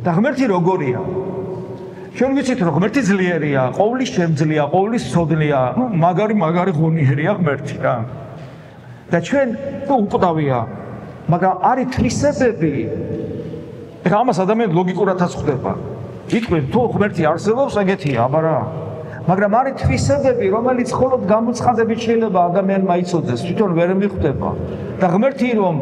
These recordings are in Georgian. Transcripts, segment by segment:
და ღმერთი როგორია? ჩვენ ვიცით რომ ღმერთი ძლიერია, ყოვლის შემძლეა, ყოვლის ცოდნია, მაგარი ღონიერია ღმერთი რა. და ჩვენ უყვდავია, მაგრამ არის თვისებები. ეხლა ამას ადამიანი ლოგიკურადაც ხვდება. იტყვი თუ ღმერთი არსებობს, ეგეთია, აბა რა. მაგრამ არის თვისებები, რომელიც მხოლოდ გამოცხადებით შეიძლება ადამიანმა იცოდეს, თვითონ ვერ მიხვდება. და ღმერთი რომ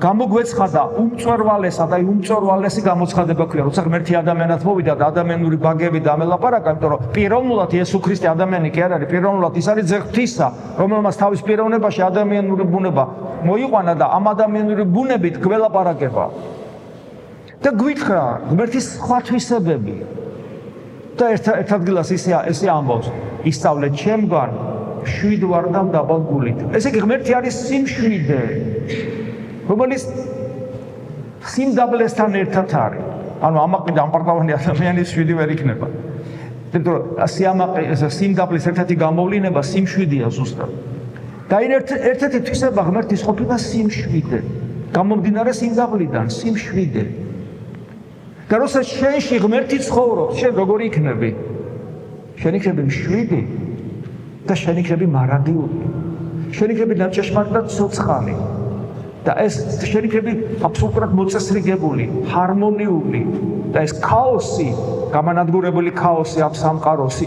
გამოგვეცხადა უმწვერვალესად, აი უმწვერვალესი გამოცხადება ქვია, როცა ღმერთი ადამიანად მოვიდა და ადამიანური ბაგები დამელაპარაკა, იმიტომ რომ პიროვნულად იესო ქრისტე ადამიანი კი არ არის, პიროვნულად ის არის ძე ღვთისა, რომელმაც თავის პიროვნებაში ადამიანური ბუნება მოიყვანა და ამ ადამიანური ბუნებით გველაპარაკება. და გვითხრა ღმერთის სხვა თვისებები. და ერთ ადგილას ესე ამბობს, ისწავლე ჩემგან 7 ვარ და დაბალ გულით. ესე იგი ღმერთი არის სიმშვიდე, რომელიც სიმდაბლესთან ერთად არის. ანუ ამაყი დამპარდავანი ადამიანის 7 ვერ იქნება. იმიტომ რომ სიმდაბლის ერთ-ერთი გამოვლინება სიმშვიდეა ზუსტად. და ერთ-ერთი თვისება ღმერთის ყოფილა სიმშვიდე. გამომდინარე სიმდაბლიდან, სიმშვიდე. და როცა შენში ღმერთი ცხოვრობს, შენ როგორი იქნები? შენ იქნები მშვიდი და შენ იქნები მარადიული. შენ იქნები ნაჭეშმარიტად ცოცხალი. და ეს შენ იქნები აბსოლუტურად მოწესრიგებული, ჰარმონიული და ეს ქაოსი, გამანადგურებელი ქაოსი ამ სამყაროსი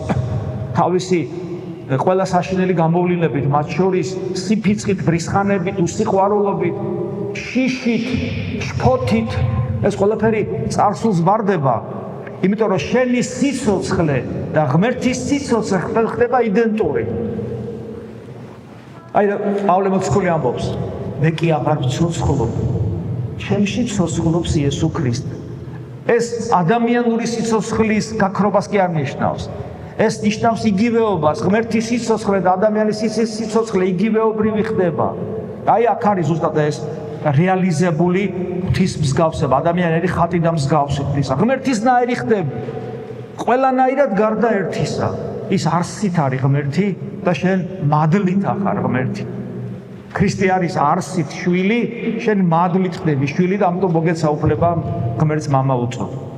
თავისი ყველა საშინელი გამოვლინებით, მათ შორის სიფიცხით, ბრისხანებით, უსიყვარულობით, შიშით, შფოთით ეს ყველაფერი წარსულს ვარდება, იმიტომ რომ შენი სიცოცხლე და ღმერთის სიცოცხლე ხდება იდენტური. აი პავლე მოციქული ამბობს, მე კი აღარ ვცოცხლობ, ჩემში ცოცხლობს იესო ქრისტე. ეს ადამიანური სიცოცხლის გაქრობას კი არ ნიშნავს. ეს ნიშნავს იგივეობას, ღმერთის სიცოცხლე და ადამიანის სიცოცხლე იგივეობრივი ხდება. აი აქ არის ზუსტად ეს რეალიზებული ღვთის მსგავსება, ადამიანები ხატი და მსგავსი ღვთისა. ღმერთისნაირი ხდება. ყველანაირად გარდა ერთისა. ის არსით არის ღმერთი და შენ მადლით ახარ ღმერთი. ქრისტე არის არსით შვილი, შენ მადლით ხდები შვილი და ამიტომ მოგეცა უფლება ღმერთს მამა უწოდ.